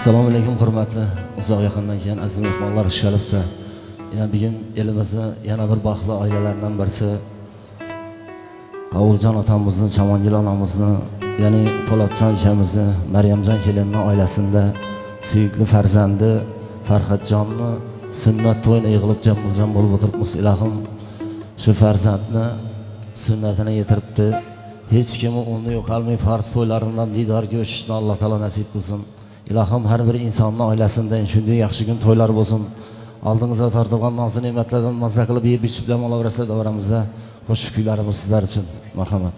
Assalomu alaykum hurmatli uzoq yaqindan keyin aziz mehmonlar xush kelibsiz. Yana bugun elimizda yana bir baxtli oilalardan birisi Qovuljon otamizni, Chamongul onamizni, ya'ni Po'latjon akamizni, Maryamjon kelinning oilasida suyukli farzandi Farhodjonni sunnat to'yini yig'ilib jamuljon bo'lib o'tiribmiz. Ilohim shu farzandni sunnatini yetiribdi. Hech kim uni yo'qolmay farz to'ylaridan didorga o'tishni Alloh taolo nasib qilsin. Ilohim har bir insonning oilasida shunday yaxshi kun to'ylar bo'lsin. Oldingizga tortilgan noz ne'matlardan mazza qilib yeb ichib dam olaverasizlar davramizda. Qo'shiq kuylarimiz sizlar uchun. Marhamat.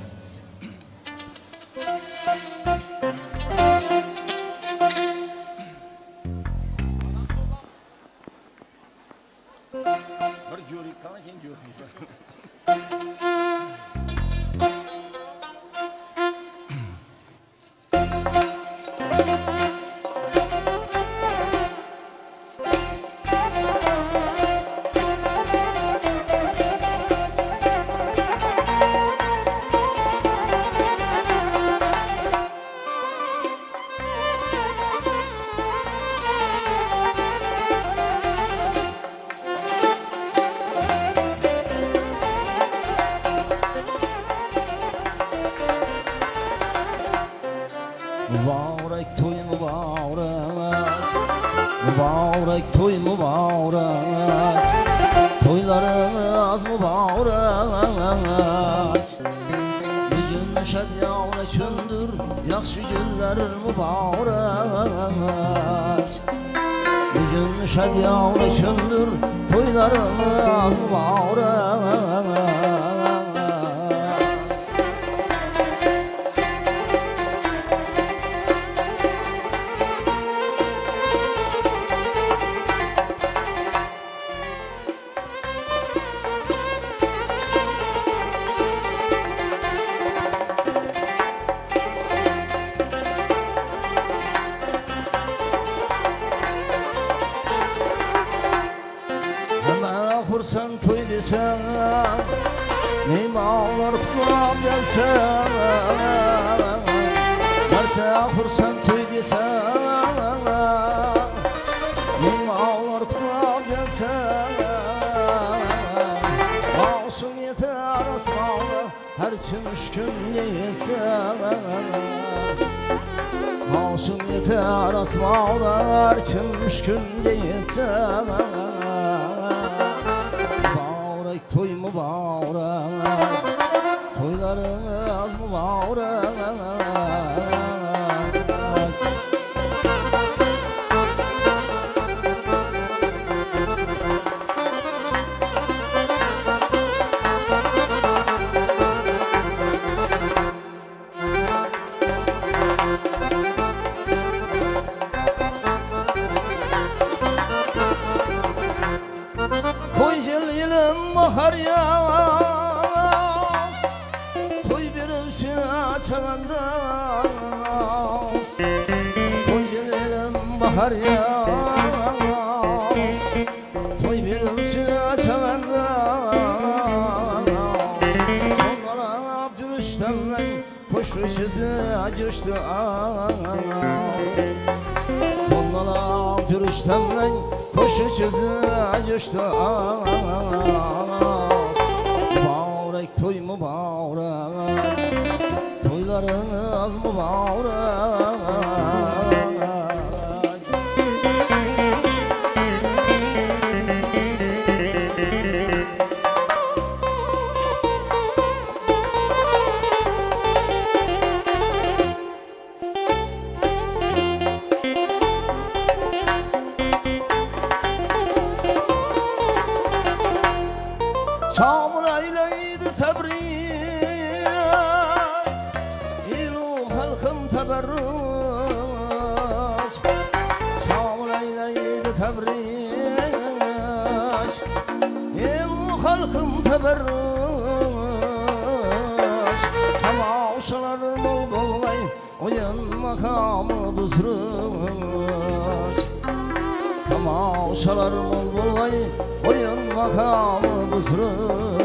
Bir ko'rik qana keyin ko'ramiz. Mübarek toy mübarek, mübarek toy mübarek, toylarınız mübarek. Bugün şadiyane kündür, yaxşı günler mübarek. Bugün şadiyane kündür, toylarınız mübarek. Sen toy desen, neyme ağlar kulağım gelsen. Derse sen toy desen, neyme ağlar kulağım gelsen. Olsun yeter asmalı, her kim üç gün yetsen. Olsun yeter asmalı, her kim üç gün yetsen. Toy mübarek, toylarınız mübarek. Bahar yaz, toy birisi çavandas. Toy gelelim bahar yaz, toy birisi çavandas. Onlara Abdülüştem'le koşuşuzu acıştı az. Onlara Abdülüştem'le koşuşuzu acıştı az. Toy mübarek, toylarınız mübarek. Şam'ın eyleydi tebrik, ilu halkım teberrüç. Şam'ın eyleydi tebrik, ilu halkım teberrüç. Temaşalar bol bolvay, oyun makamı buzruç. Temaşalar bol bolvay, oyun makamı buzruç.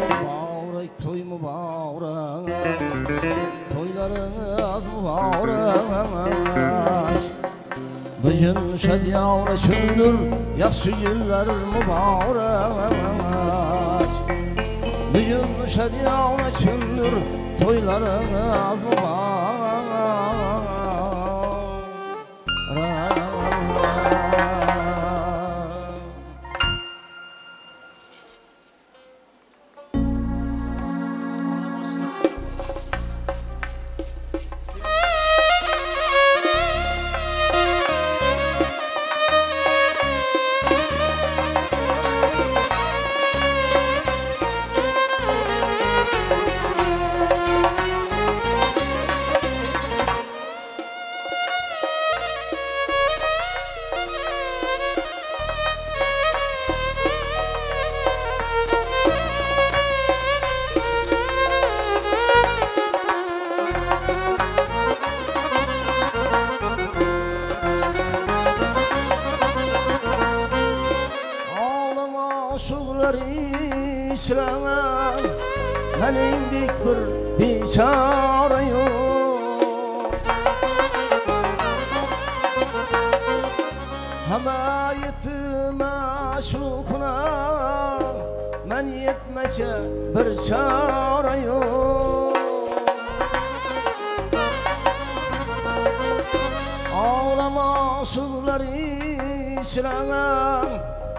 Mübarek toy mübarek, toylarınız mübarek. Bugün şadiyana kündür, yaxşı günler mübarek. Bugün şadiyana kündür, toylarınız mübarek. İslam'ım benim dik bir biçare yok. Hama yetim aşukuna men yetmeçe bir çare yok. Ağlama aşıklar İslam'ım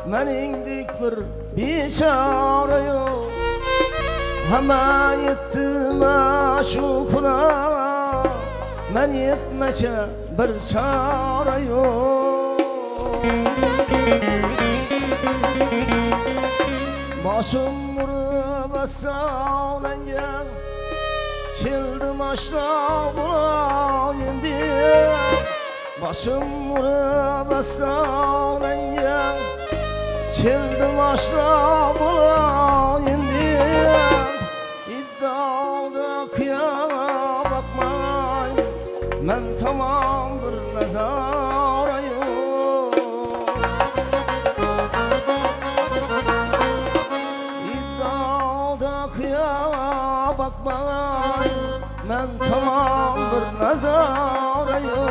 mening dik bir biçare yok. Hama yettim aşukuna men yetmeçe bir çare yok. Başım vurup aslanlangan keldim aşna bulayım diye. Başım vurup aslanlangan keldim aşna bulayım diye. İddiada kıyama bakmay, men tamam bir nazara yok. İddiada kıyama bakmay, men tamam bir nazara yok.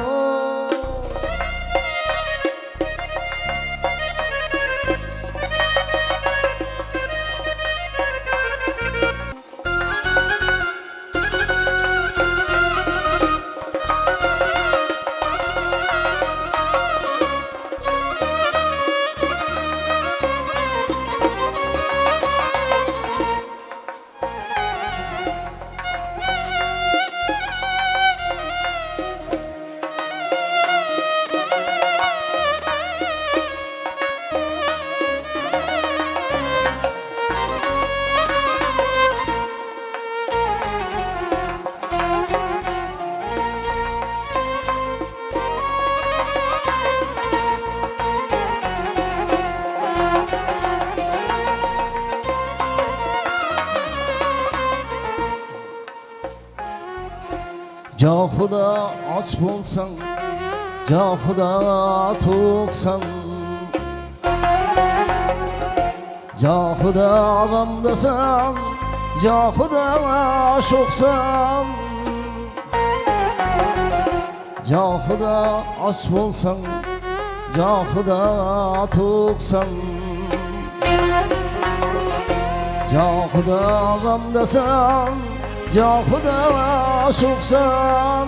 Cahuda aç bulsan, cahuda tuksan, cahuda gamdasan, cahuda şoksan. Cahuda aç bulsan, cahuda tuksan, cahuda gamdasan, cahuda şoksan.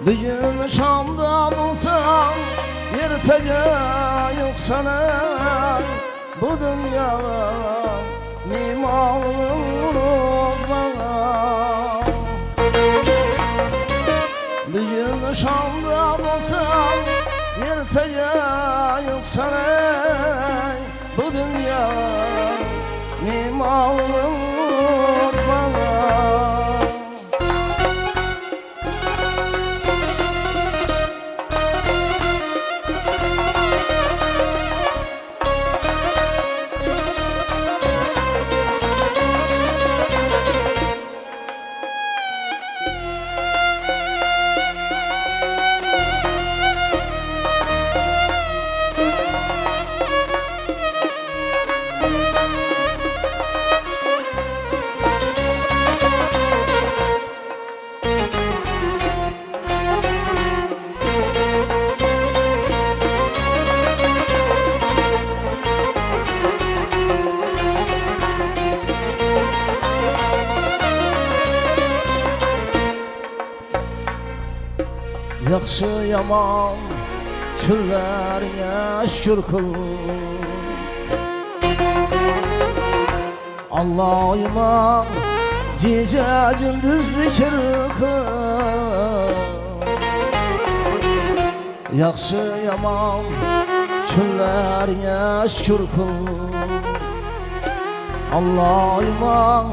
Bugün Şam'da bulsan ertece yok sana. Bu dünyaya mimarlığın unutma. Bugün Şam'da bulsan ertece yok sana. Bu dünyaya mimarlığın unutma. Yaxşı yaman Küllerine şükür kıl Allah'ıma gece gündüz zikir kıl Yaxşı yaman Küllerine şükür kıl Allah'ıma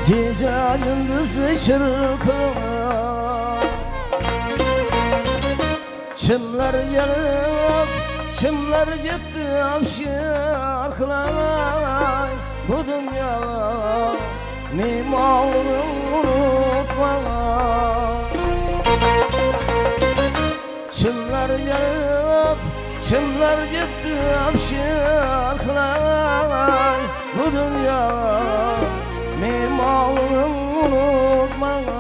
gece gündüz zikir kıl Kimler gelip, kimler gitti abşir kılay Bu dünya mimarlığını unutma Kimler gelip, kimler gitti abşir kılay Bu dünya mimarlığını unutma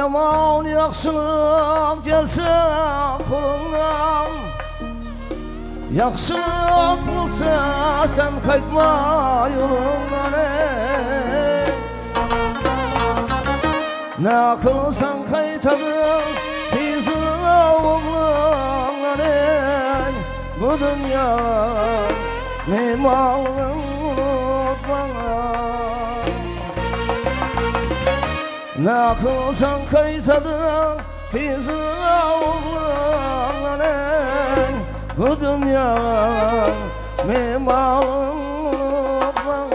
Yaman yaxşılık gelse kulundan Yaxşılık bulsa sen kaytma yolundan Ne kılsan kaytadın bizi oğlundan Bu dünya mimarlığını unutma Ne kılsan kaytadın bizi oğlundan Bu dünya mimarlığını unutma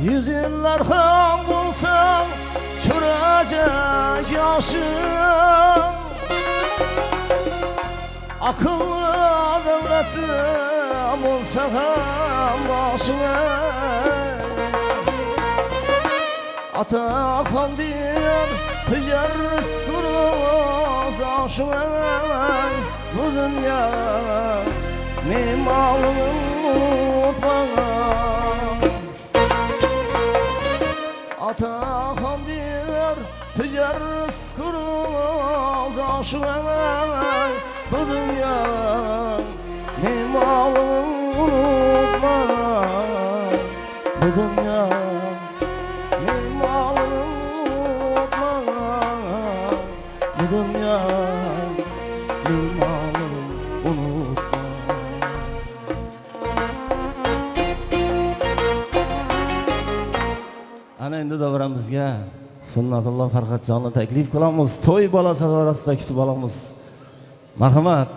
Yüzünler ham bulsa çörecek yaşım Akıllı devletim olsa hem başına Atakan diyor tüyer kuruz aşına Bu dünya mimarlığını unutma Atakan diyor tüccarız kuruz aşığa Bu dünya mimarlığını unutma Bu dünya mimarlığını unutma Bu dünya mimarlığını unutma Ana endi davramizga Sunnatulloh Farxatjonni taklif qilamiz. To'y bolasi orasida kutib olamiz. Marhamat.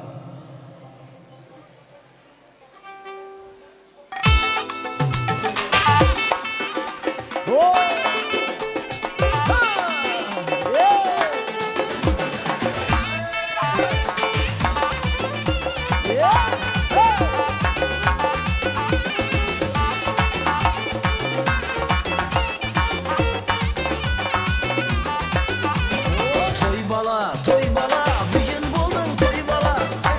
Toy bala, bugün buldum toy bala.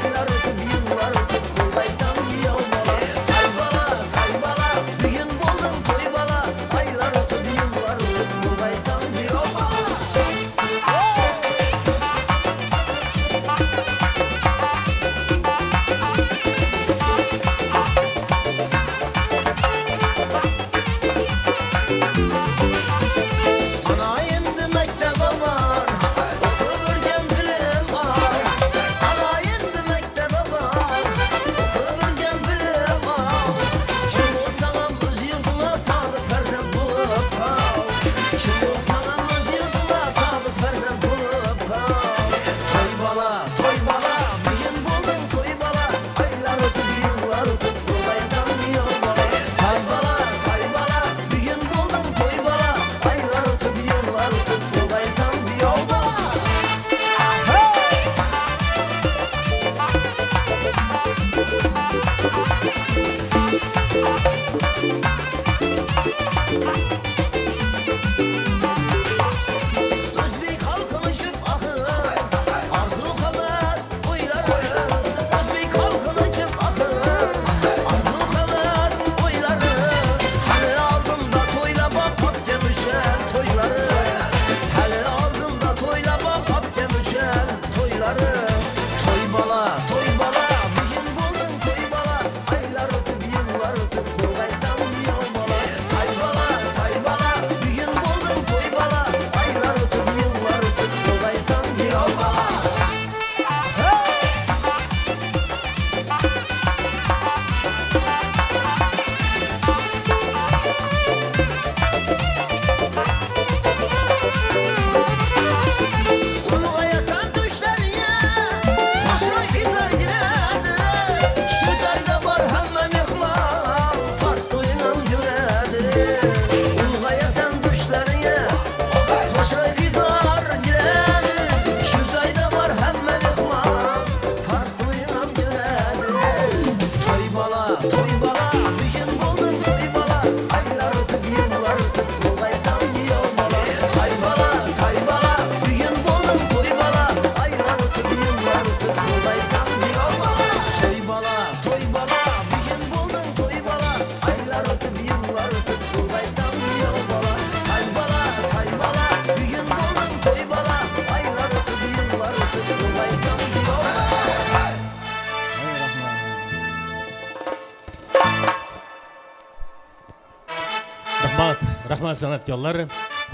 rahmat san'atkorlar.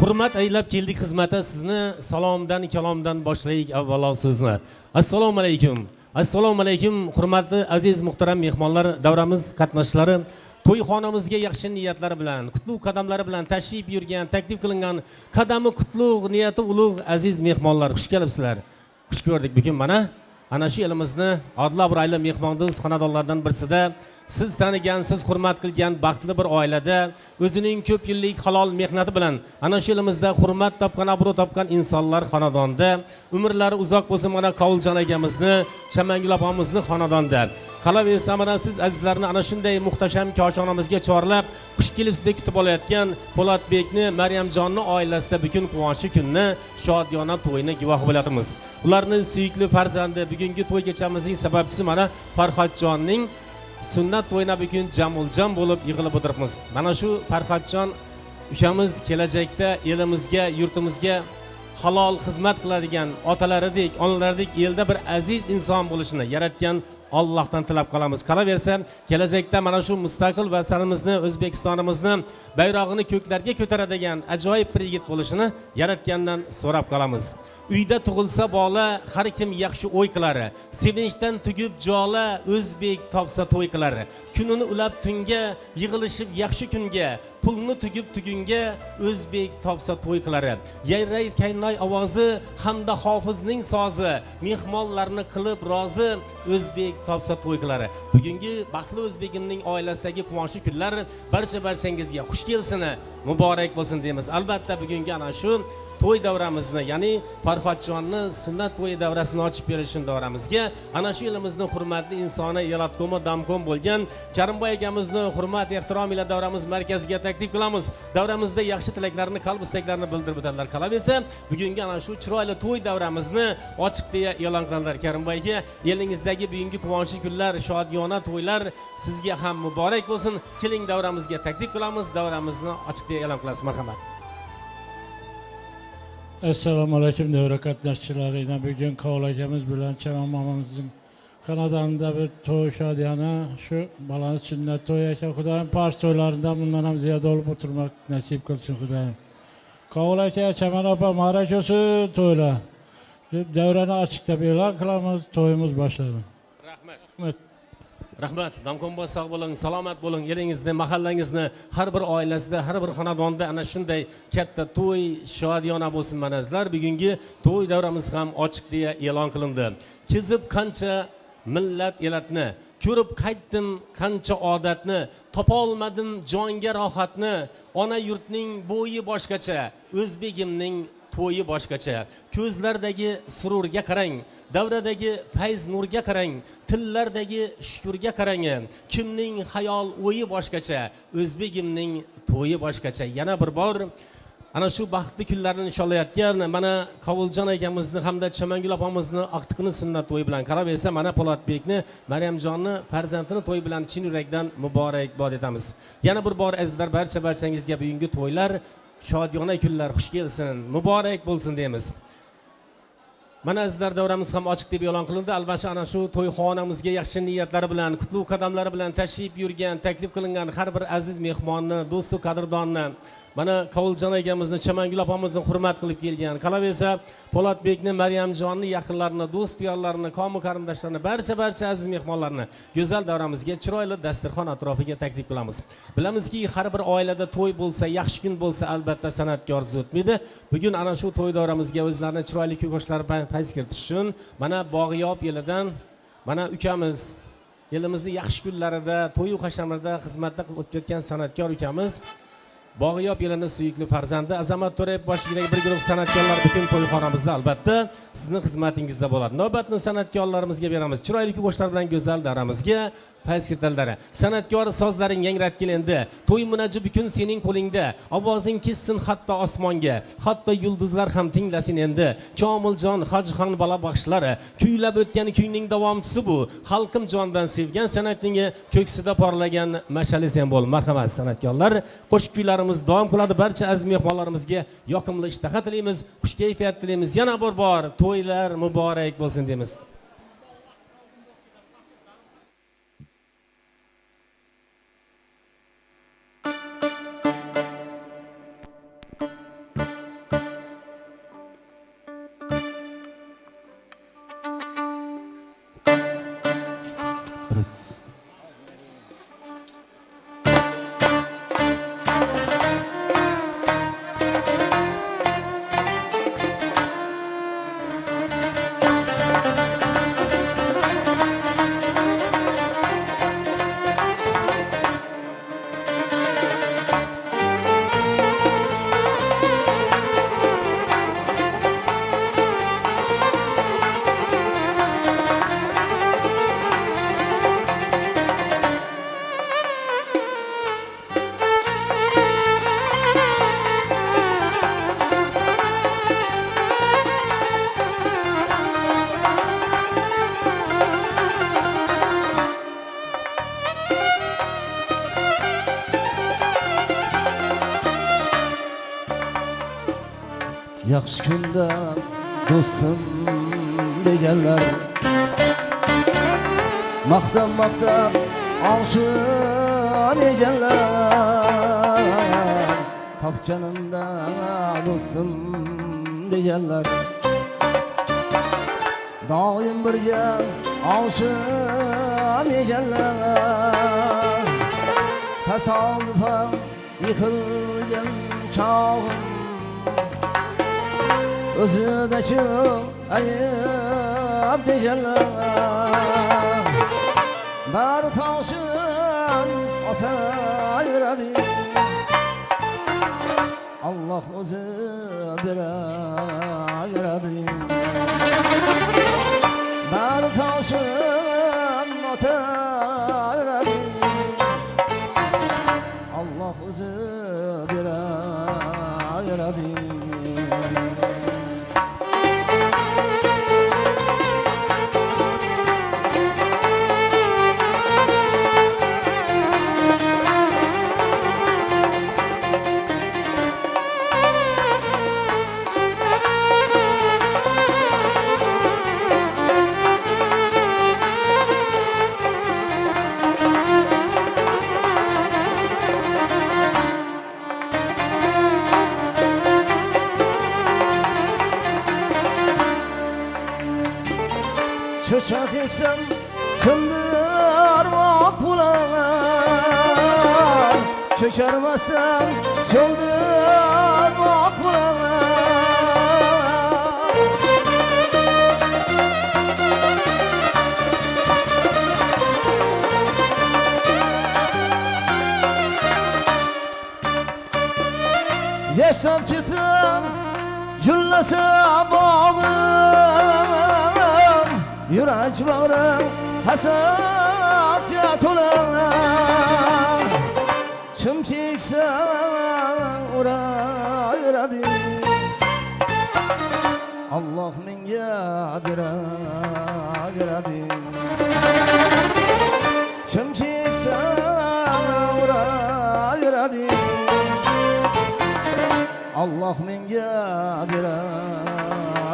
Hurmat aylab keldik xizmatga sizni. Salomdan, kalomdan boshlaylik avvalo so'zni. Assalomu alaykum. Assalomu alaykum, hurmatli aziz muhtaram mehmonlar, davramiz qatnashchilari. To'yxonamizga yaxshi niyatlar bilan, qutlug' qadamlari bilan tashrif yurgan, taklif qilingan qadami qutlug', niyati ulug' aziz mehmonlar, xush kelibsizlar. Xush ko'rdik bugun mana. Ana shu elimizni odil obro'li mehmondo'st xonadonlardan birisida siz tanigan, siz hurmat qilgan baxtli bir oilada o'zining ko'p yillik halol mehnati bilan ana shu elimizda hurmat topgan, obro' topgan insonlar xonadonda umrlari uzoq bo'lsin. Mana Qovuljon akamizni, Chamangul opamizni xonadonda. Qolaversa mana siz azizlarni ana shunday muhtasham koshonamizga chorlab, xush kelibsiz deb kutib olayotgan Po'latbekni, Maryamjonni oilasida bugun quvonchli kunni, shodiyona to'yini guvoh bo'layapmiz. Ularning suyukli farzandi bugungi to'y kechamizning sababchisi mana Farhodjonning sunnat to'yina bugun jamul-jam bo'lib yig'ilib o'tiribmiz. Mana shu Farhodjon ukamiz kelajakda elimizga, yurtimizga halol xizmat qiladigan otalaridek, onalaridek elda bir aziz inson bo'lishini yaratgan Allohdan tilab qolamiz. Qolaversa, kelajakda mana shu mustaqil vatanimizni, O'zbekistonimizni bayrog'ini ko'klarga ko'taradigan ajoyib bir yigit bo'lishini yaratgandan so'rab qolamiz. Uyda tug'ilsa bola, har kim yaxshi o'y qilar. Sevinchdan tugib jola, o'zbek topsa to'y qilar. Kunini ulab tunga, yig'ilishib yaxshi kunga, pulni tugib tugunga, o'zbek topsa to'y qilar. Yayray kaynoy ovozi hamda hofizning sozi, mehmonlarni qilib rozi, o'zbek topsa to'y qilar. Bugungi baxtli o'zbegimning oilasidagi quvonchli kunlar barchangizga xush kelsin, muborak bo'lsin deymiz. Albatta bugungi ana shu to'y davramizni, ya'ni Farhodjonni sunnat to'yi davrasini ochib berish davramizga ana shu elimizni hurmatli insoni, yaratqo'mi damqom bo'lgan Karimboy akamizni hurmat, ehtirom ila davramiz markaziga taklif qilamiz. Davramizda yaxshi tilaklarni, qalb istaklarini bildirib o'tadilar. Qolaversa, bugungi ana shu chiroyli to'y davramizni ochiq deya e'lon qildilar. Karimboy aka, elingizdagi bugungi quvonchli kunlar, shodiyona to'ylar sizga ham muborak bo'lsin. Keling davramizga taklif qilamiz. Davramizni ochiq deya e'lon qilasiz. Marhamat. Assalomu alaykum davra qatnashchilari. Bugun Qovul akamiz bilan Chamam momamizning xonadonida bir to'y shodiyona, shu balani sunnat to'y ekan. Xudoyim pars to'ylaridan bundan ham ziyoda olib o'tirmak nasib qilsin Xudoyim. Qovul aka, Chaman opa, muborak bo'lsin to'ylar. Davrani ochiq deb e'lon qilamiz, to'yimiz boshlandi. Rahmat. Rahmat, damqonboy sog' bo'ling, salomat bo'ling. Elingizni, mahallangizni, har bir oilasida, har bir xonadonda ana shunday katta to'y shodiyona bo'lsin manazlar. Bugungi to'y davramiz ham ochiq deya e'lon qilindi. Kezib qancha millat elatni, ko'rib qaytdim qancha odatni, topa olmadim jonga rohatni. Ona yurtning bo'yi boshqacha, o'zbegimning to'yi boshqacha. Ko'zlardagi sururga qarang, davradagi fayz nurga qarang, tillardagi shukurga qarang. Kimning xayol o'yi boshqacha, o'zbegimning to'yi boshqacha. Yana bir bor ana shu baxtli kunlarni nishonlayotgan mana Qovuljon akamizni hamda Chamangul opamizni aqtiqni sunnat to'yi bilan qaraversa, mana Po'latbekni, Maryamjonni farzandini to'y bilan chin yurakdan muborakbod etamiz. Yana bir bor azizlar, barchangizga bugungi to'ylar shodiyona kunlar xush kelsin, muborak bo'lsin deymiz. Mana azizlar, davramiz ham ochiq deb e'lon qilindi. Albatta ana shu to'yxonamizga yaxshi niyatlari bilan, qutlug' qadamlari bilan tashrif yurgan, taklif qilingan har bir aziz mehmonni, do'stu qadrdonni, mana Qovuljon akamizni, Chamangul opamizni hurmat qilib kelgan. Qolaversa, Po'latbekni, Maryamjonni yaqinlarini, do'st yorlarini, qo'mi qarindoshlarini, barcha aziz mehmonlarni go'zal davramizga chiroyli dasturxon atrofiga taklif qilamiz. Bilamizki, har bir oilada to'y bo'lsa, yaxshi kun bo'lsa, albatta san'atkor o'tmaydi. Bugun ana shu to'y davramizga o'zlarining chiroyli kuy-qo'shiqlari fayz kiritish uchun mana Bog'iyop elidan mana ukamiz, elimizning yaxshi kunlarida, to'y hashamlarda xizmatda qilib o'tayotgan san'atkor ukamiz Bog'iyop elining suyukli farzandi Azamat To'rayev boshchiligidagi bir guruh san'atkorlar butun to'yxonamizda albatta sizning xizmatingizda bo'ladi. Navbatni san'atkorlarimizga beramiz. Chiroyli kuy-qo'shiqlar bilan go'zal davramizga fayz kiritilar. San'atkor sozlaring yangratgil endi. To'y munaji bukun sening qo'lingda. Ovozing kessin hatto osmonga. Hatto yulduzlar ham tinglasin endi. Komiljon Hojxon bola baxshlari kuylab o'tgan kuyning davomchisi bu. Xalqim jondan sevgan san'atning ko'ksida porlagan mash'ali sen bo'l. Marhamat san'atkorlar. Qo'shiq kuylarimiz davom qiladi. Barcha aziz mehmonlarimizga yoqimli ishtaha tilaymiz, xush kayfiyat tilaymiz. Yana bir bor to'ylar muborak bo'lsin deymiz. durust. Yaxshi kunda do'stim deganlar maqtab maqtab oshib eganlar topganimda do'stim deganlar doim birga oshib eganlar tasodifan yıkılgan çağım o'zida shu ayab deganlar bari toshim otaveradi Alloh o'zi beraveradi bari toshim otaveradi Alloh o'zi beraveradi Çöçek eksem sındırmak bular Çökermezsen söndürmek bular Yaşam çıtım Cüllesi bağım Yürek bağrım hasatya to'lar Kim çeksen uraveradi Allah menga beraveradi Kim çeksen uraveradi Allah menga beraveradi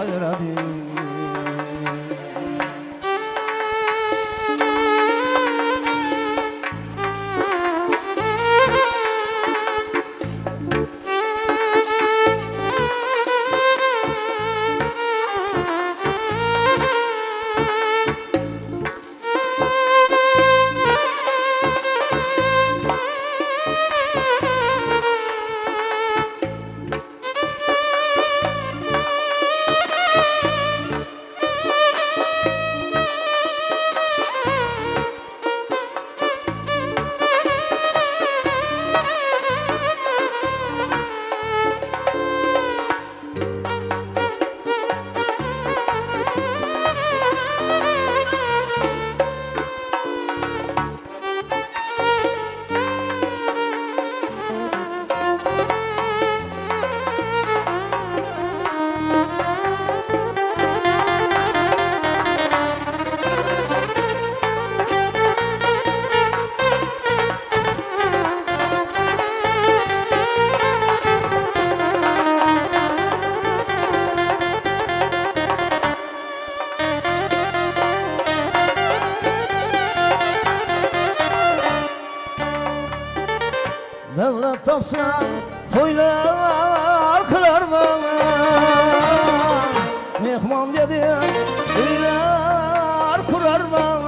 Devlet topsam toylar kılarman Mehman dedim uylar kurarman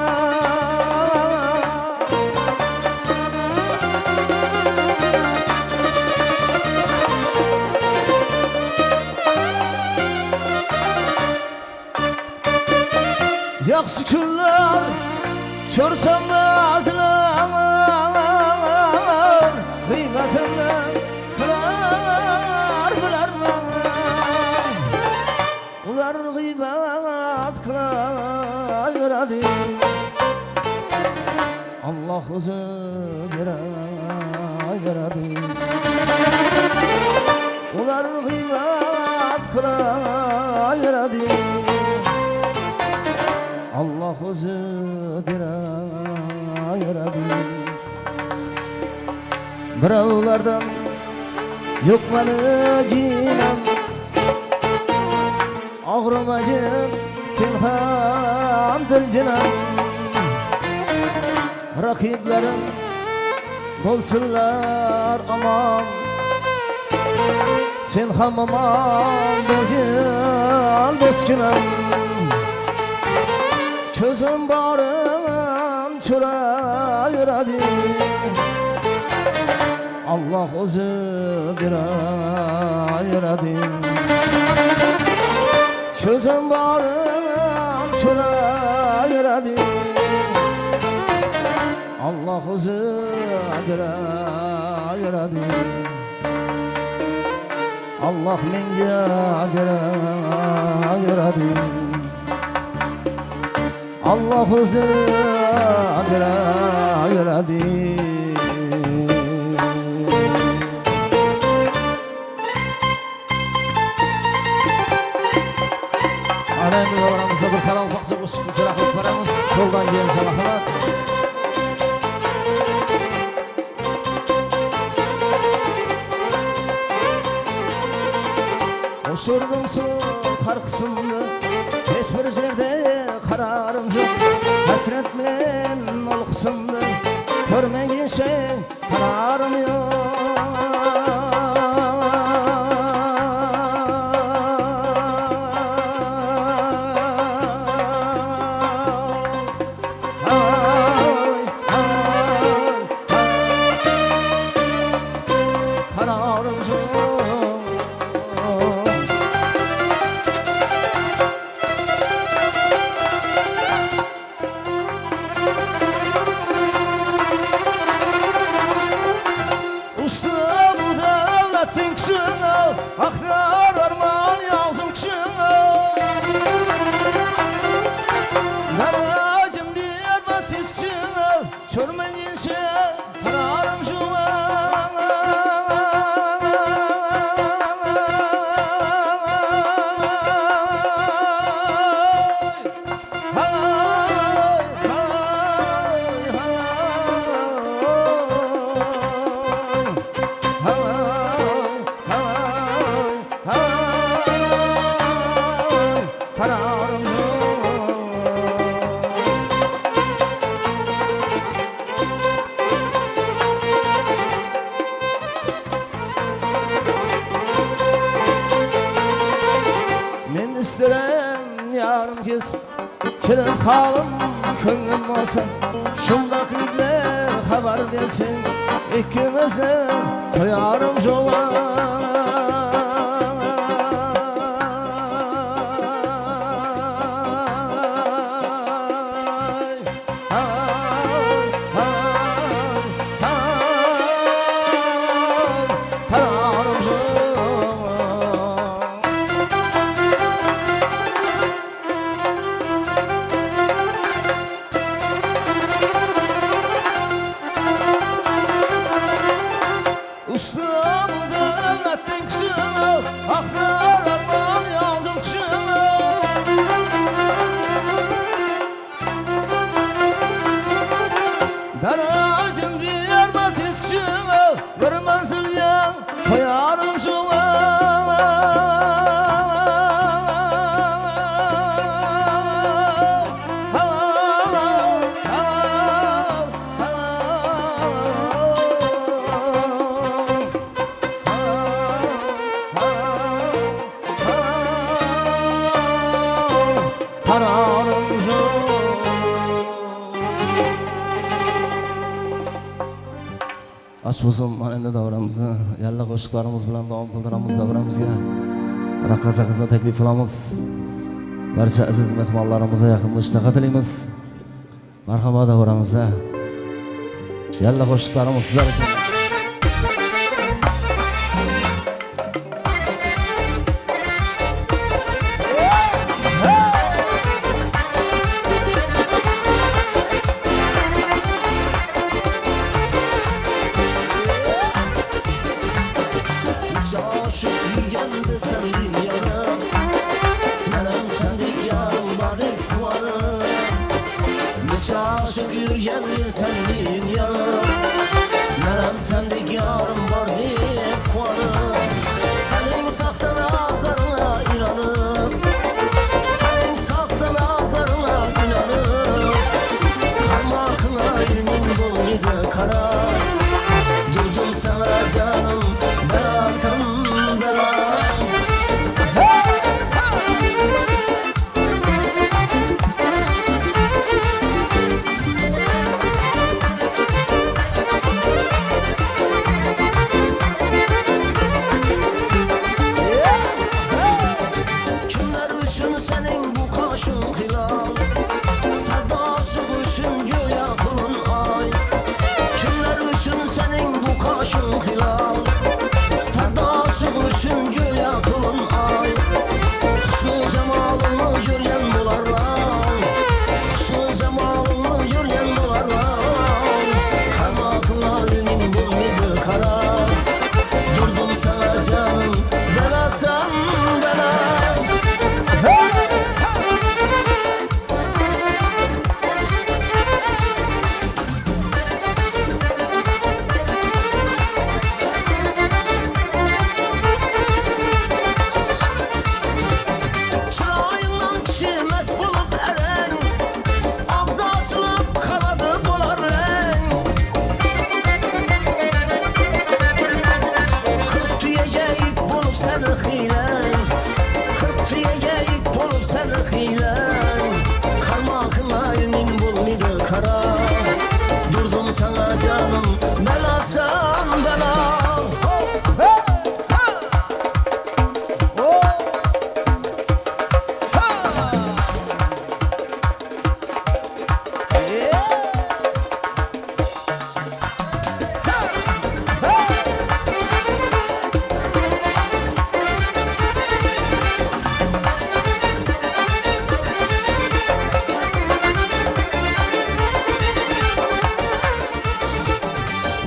yaxshi kunlar ko'rsam ba'zilar g'iybatimni qilar bilarman. Ular g'iybat qilaveradi, Alloh o'zi beraveradi. Ular g'iybat qilaveradi, Alloh o'zi beraveradi. Birovlardan yo'q mani jinam, og'rimajin sen ham diljinam. Raqiblarim bo'lsinlar amon, sen ham amon bo'lgin do'stginam. Ko'zim borin so'raveradi, Alloh o'zi beraveradi. Ko'zim borin so'raveradi, Alloh o'zi beraveradi. Alloh menga beraveradi, Alloh o'zi beraveradi. Ana endi oramizda bir kalom qo'shsa qo'shiq ijro qilib beramiz. Qo'ldan kelsa marhamat. Oşurdum su qarqısımni, hech bir yerda qararim yo'q. Hasrat bilan olqisımni, ko'rmagan shay qararim yo'q. Qararim yo'q. Aktar arman yazım kışına, daracın bilmez hiç kışına, körmeyin şey kararım şuna. Kararım yok. Men isterim yarım kelsin, kelib halim ko'nglim olsa, shundaqliklar xabar bersin, ikkimizni qo'yarim jo'va. Ustamı devletin kışına, aklar arman yazım kışına. Daracın bir yermez hiç kışına, bir menzilye koyarım şuna. Kararım yok. Aç bo'lsin, mana endi davramizni yalla qo'shiqlarimiz bilan davom qildiramiz. Davramizga raqqa-saqqa taklif qilamiz. Barcha aziz mehmonlarimizga yaqinda ishtaqa tilaymiz. Marhaba davramizda. Yalla qo'shiqlarimiz sizlar uchun. Aşık yürgende sendin yanım, benim sendik yarım badet kuvarım. Neçe aşık yürgendin sendin yanım, benim sendik yarım badet kuvarım. Senin saktan ağızlarına inanıp, senin saktan ağızlarına inanıp, karmakına ilmin bulmuydu karar. Durdum sana canım, belasın bela. Kimler için senin bu kaşın hilal, sadasık için göğe kulun ay. Kimler için senin bu kaşın hilal, sadasık için göğe kulun ay. Hüsnü cemalını göryen bularlar, hüsnü cemalını göryen bularlar. Karmakın ilmin bulmadı karar. Durdum sana canım, belasan bela. Çırağından çimez bulup eren, ağzı açılıp kanadı bolar ren. Kırk tüyecek bulup seni hilen, kırk tüyecek bulup seni hilen. Karmakına ilmin bulmadı karar. Durdum sana canım, belasan bela.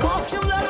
Mahkumlar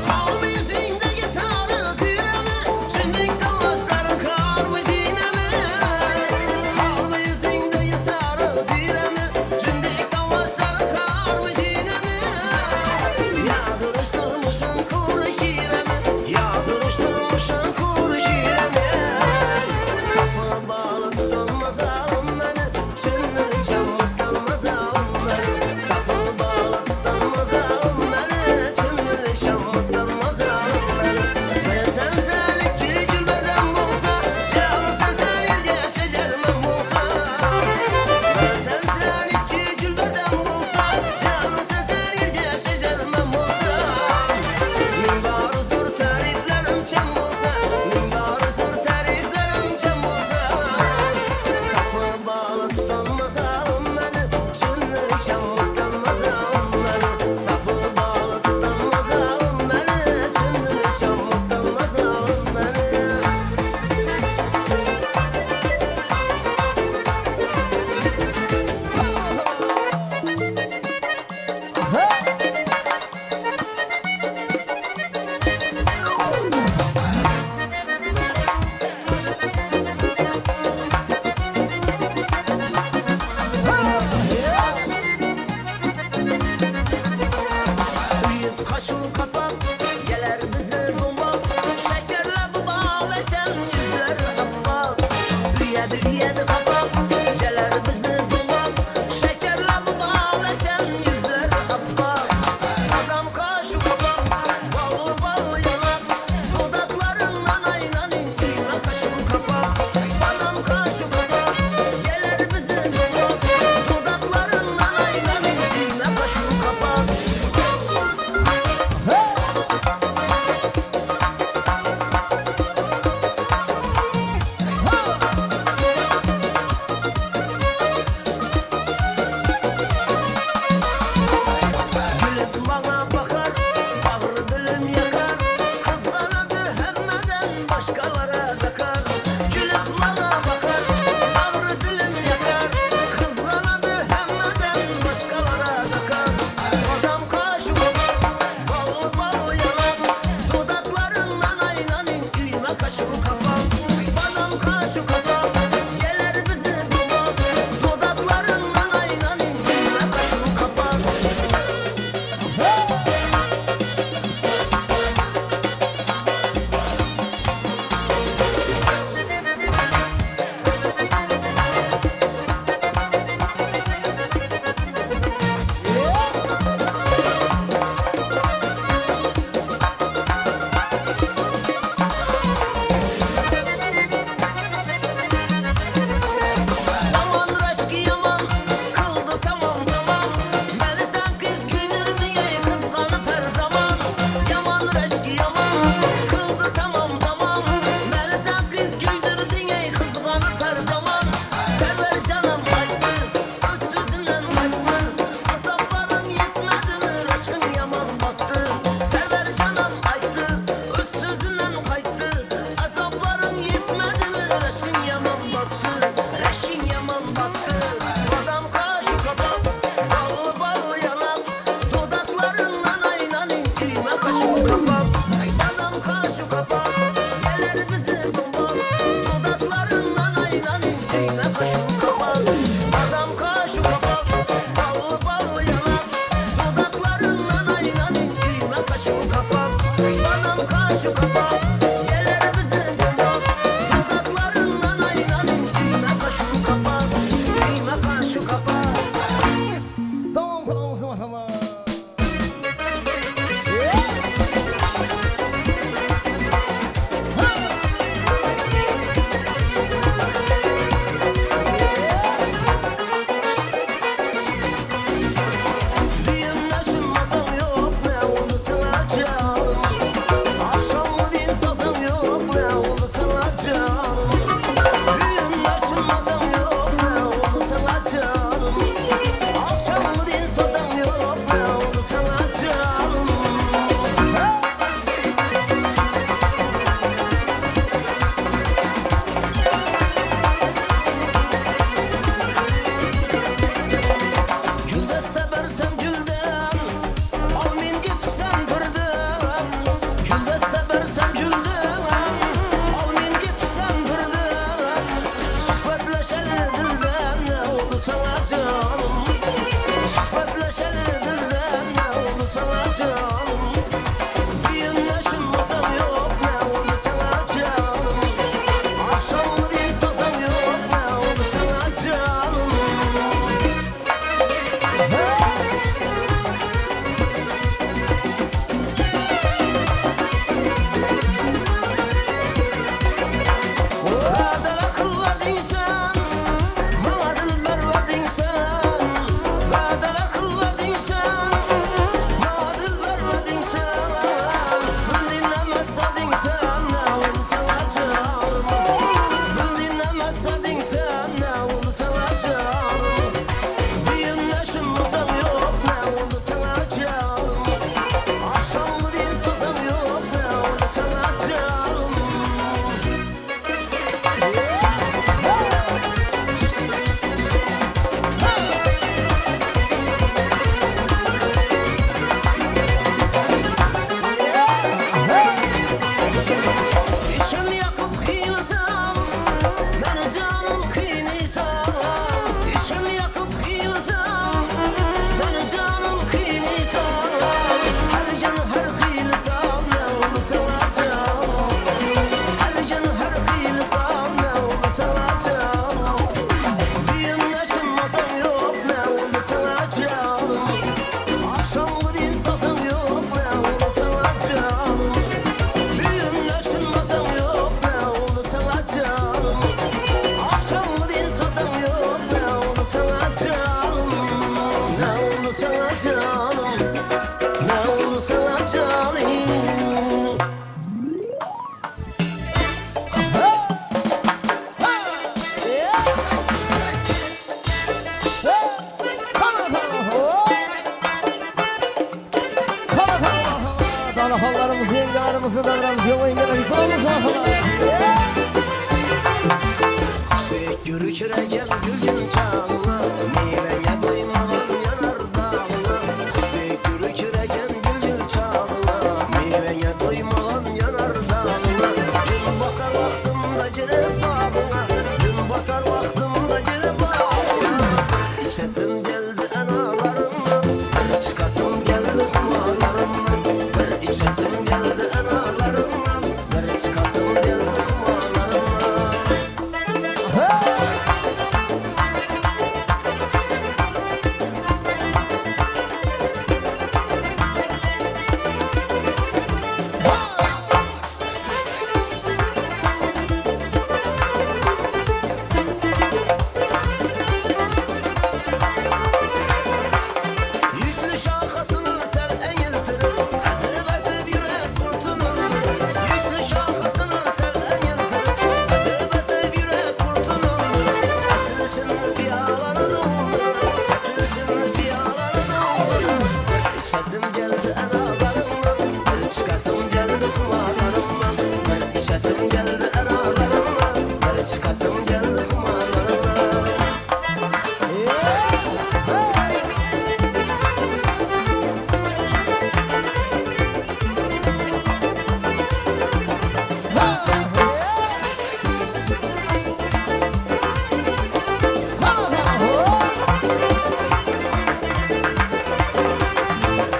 Halmi yüzündeki sarı ziremi, çündük kalaşların kar mı cinemi? Halmi yüzündeki sarı ziremi, çündük kalaşların kar mı cinemi? Yadırıştırmışın kuru şiremi, yadırıştırmışın kuru şiremi. Sapı bağlı tutanmaz alım beni, çınırı çamurtanmaz alım beni. Sapı bağlı tutanmaz alım beni, çınırı çamurtanmaz alım beni. Ve sen seninki gülmeden bulsa, canı sen senirge şecermen bulsa. Ve sen seninki gülmeden bulsa, canı sen senirge şecermen bulsa. Min baruzdur tariflerim çem bulsa, min baruzdur tariflerim çem bulsa. Sapı bağlı tutanmaz alım beni, çınırı çamurtanmaz alım beni. Sapı bağlı tutanmaz alım beni, çınırı çamurtanmaz alım beni. Uyup kaşığı kapak, gelir bizde duman. Şekerle bu bağlayken yüzler kapak. Üyedi kapak, gelir bizde duman. Şekerle bu bağlayken yüzler kapak. Adam kaşı kapak, ballı ballı yanak. Dudaklarından aynanin düğme kaşığı kapak. Adam kaşı kapak, gelir bizde duman. Dudaklarından aynanin düğme kaşığı kapak. Gülüp bana bakar, bağrı dilim yakar. Kızganadı hemmeden başkalara takar. Gülüp bana bakar, bağrı dilim yakar. Kızganadı hemmeden başkalara takar. Adam kaşı kapak, ballı ballı yanak. Dudaklarından aynanin düğme kaşığı kapak. Adam kaşı kapak, gelir bizi duman. Dudaklarından aynanin düğme kaşığı kapak. Yaman reşki yaman, kıldı tamam tamam. Beni sen kız gülür diye kızganıp her zaman. Yaman reşki yaman, kıldı tamam tamam. Beni sen kız gülür diye kızganıp her zaman. Sever canım kaydı, öz sözünden kaydı. Azapların yetmedi mi reşkin yaman battı. Sever canım kaydı, öz sözünden kaydı. Azapların yetmedi mi reşkin yaman battı. Reşkin yaman battı. Adam kaşı kapak, ballı ballı yanak. Dudaklarından aynanin düğme kaşığı kapak. Adam kaşı kapak, gelir bizi duman. Dudaklarından aynanin düğme kaşığı kapak. Adam kaşı kapak, ballı ballı yanak. Dudaklarından aynanin düğme kaşığı kapak. Adam kaşı kapak, gelir bizi duman. Dudaklarından aynanin düğme kaşığı kapak. Düğme kaşığı kapak. Tamam kulağımızı bakalım. Düğünde açılmasan yok, ne oldu sana canım? Akşam mı din sasan yok, ne oldu sana canım? Düğünde açılmasan yok, ne oldu sana canım? Akşam mı din sasan yok, ne oldu sana canım? Güldeste ben sana canım. Düğünde şunmasan yok ne oldu sana canım. Akşam değil sasan yok ne oldu sana canım. Vadel akıl verdin sen, bana dilber verdin sen. Vadel akıl verdin sen, bana dilber verdin sen. Ben dinlemezsen sen ne oldu sana canım. Ben dinlemezsen sen ne oldu sana canım. Düğünde şunmasan yok ne oldu sana canım. Akşam değil sasan yok ne oldu sana canım. İçim yakıp kıyılsam, beni canım kıyılsam. İçim yakıp kıyılsam, beni canım kıyılsam. Her canı her kıyılsam ne oldu sana canım. Her canı her kıyılsam ne oldu sana canım. Düğünde çınmasan yok ne oldu sana canım. Akşam gidin sasan yok ne oldu sana canım. Düğünde çınmasan yok ne oldu sana canım. Akşam gidin sasan yok ne oldu sana canım. Ne oldu sana canım. Ne oldu sana canım. Danaxonlarımızı, yengalarımızı, davramızı, yo'yinglar, yıkılamız var. Üstek yürüküregen gülgün çağına, meyveye doymadan yanar dağına. Üstek yürüküregen gülgün çağına, meyveye doymadan yanar dağına. Gün bakar vaxtımda gire bağına, gün bakar vaxtımda gire bağına. İçesim geldi analarımdan, çıkasım geldi kumarlarımdan. İçesim geldi analarımdan, çıkasım geldi kumarlarımdan. Yüklü şakasını sen eğiltirip, ezip ezip yürek kurtun öldürür. Yüklü şakasını sen eğiltirip, ezip ezip yürek kurtun öldürür. Esil için piyalanı doldurur, esil için piyalanı doldurur. İçesim geldi analarımdan, bir çıkasım geldi kumarlarımdan. Bir içesim geldi analarımdan, bir çıkasım geldi kumarlarımdan.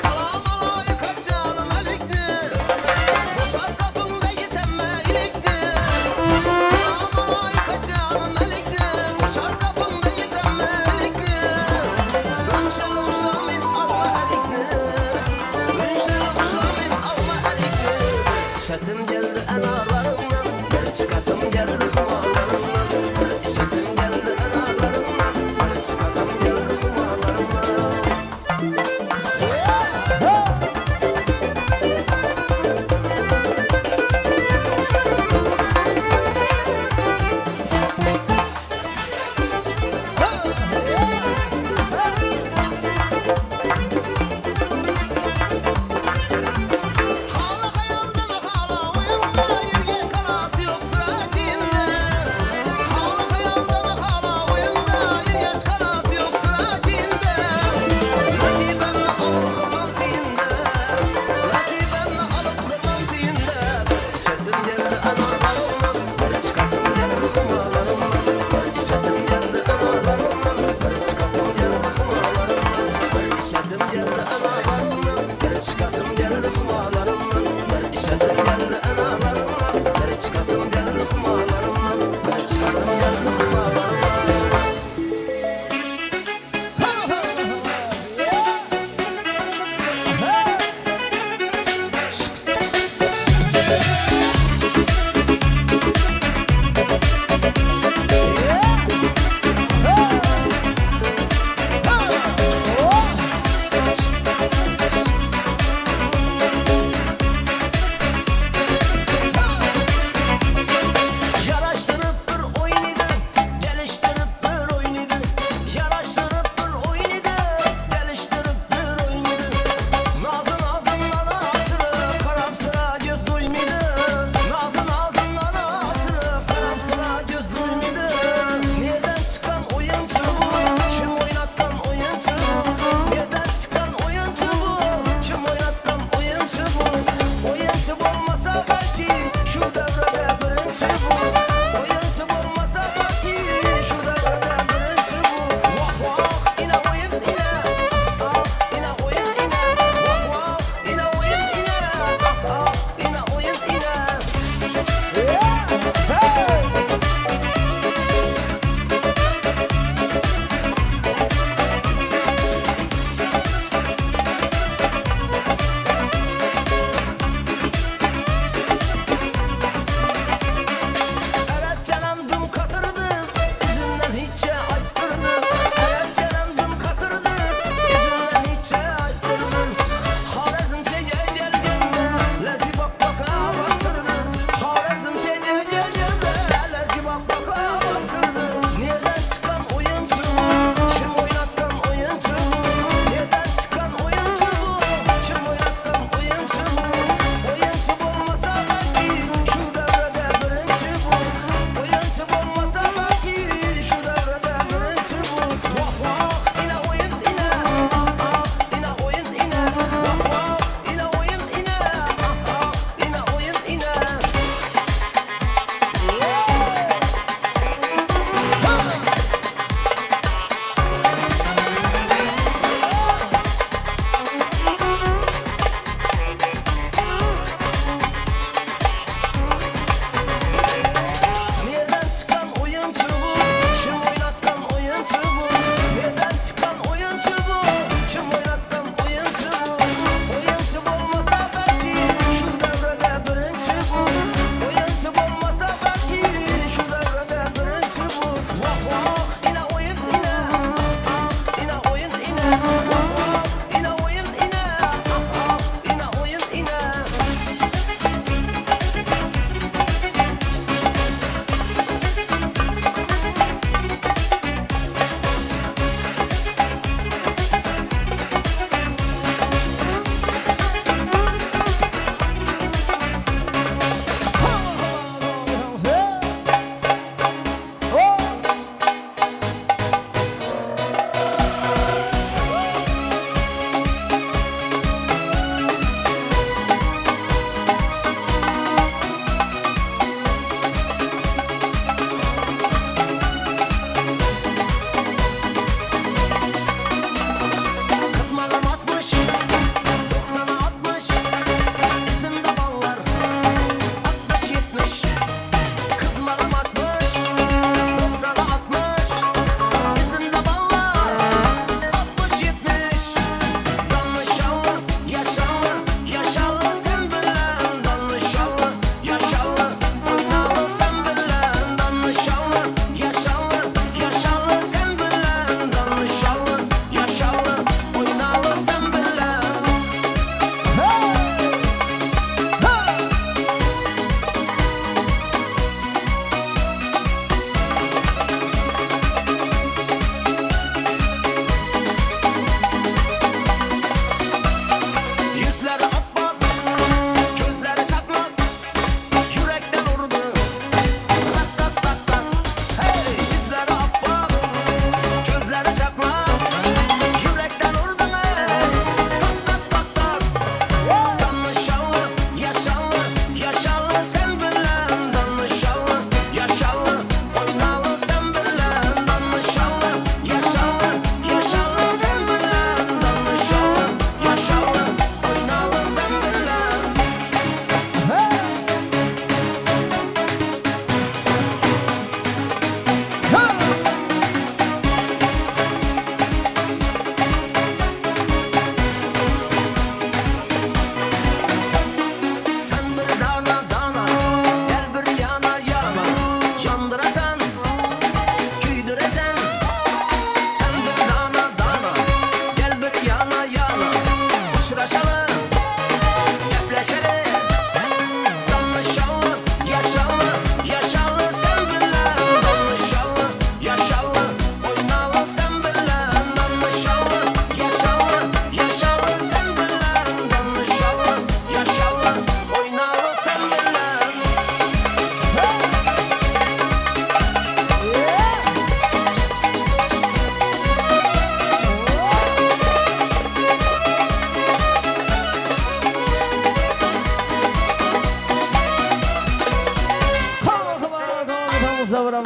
Salam alayka canım elikni, boşalt kapımda yitemme ilikni. Salam alayka canım elikni, boşalt kapımda yitemme ilikni. Gönşel uşağımın Allah elikni, gönşel uşağımın Allah elikni. İçesim geldi analarımdan, bir çıkasım geldi kumarlarımdan. Bir içesim geldi analarımdan, bir çıkasım geldi kumarlarımdan. Hala hayalde mi hala oyunda, yer şanası yok sürecinde. Hala hayalde mi hala oyunda, yer şanası yok sürecinde. Nasibem Allah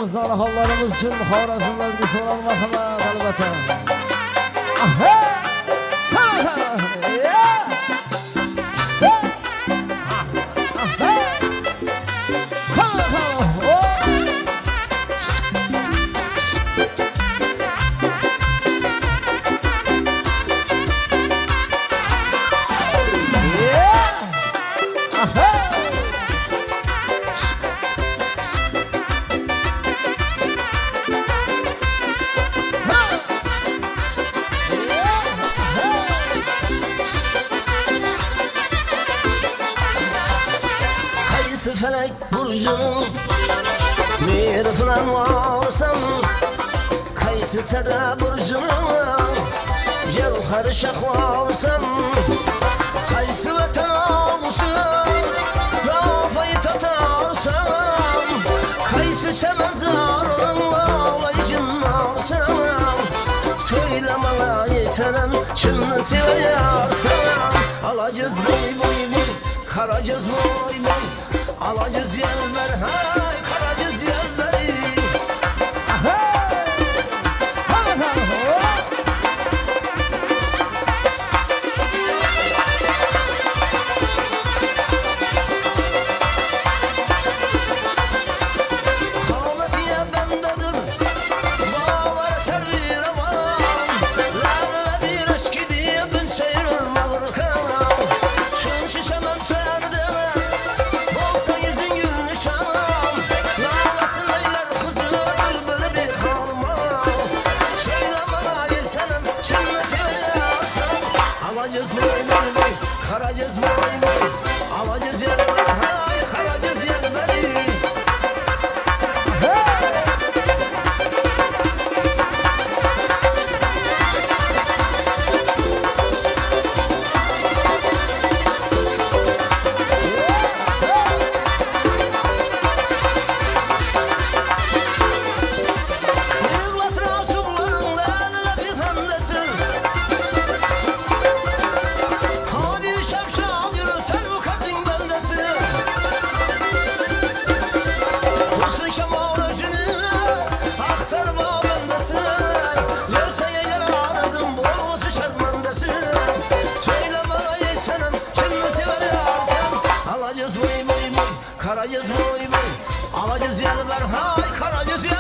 barchamizning onaxonlarimiz uchun Xorazmlarga salom marhamat albatta. Aha! Kayısı felek burcunun bir falan varsan, kayısı seda burcunun cevher şak varsan, kayısı vatan olsun lafayı tatarsan, kayısı semenzarın ağlayıcın varsan, söyle bana yesenem şimdi seviyorsan, alacağız boy boy boy, karacağız boy boy, alacağız yerler hay, karacağız yerleri. Kavmetiye bendedir, bağlar serrir aman, lale bir aşk diye bin çeyrir mağrurkan, çün şişemen serdeme, bolsa yüzün gül nişan, lalesin eyler huzur, bülbülü bir kanman, söyle bana yesenem, şimdi seviyorsan, alacağız boy boy boy, karacağız boy boy, alacağız yerler hay, karacağız yerleri. Evlat rasulların lâlâ bir handesin, tabi şemşal yürü servukatin bendesin, husn-ı kemal özünü aktarma bendesin, görseye yer arızın boğusu şermendesin, söyle bana yesenem şimdi seviyorsan, alacağız boy boy boy, karacağız boy boy, alacağız yerler hay, karacağız yerleri.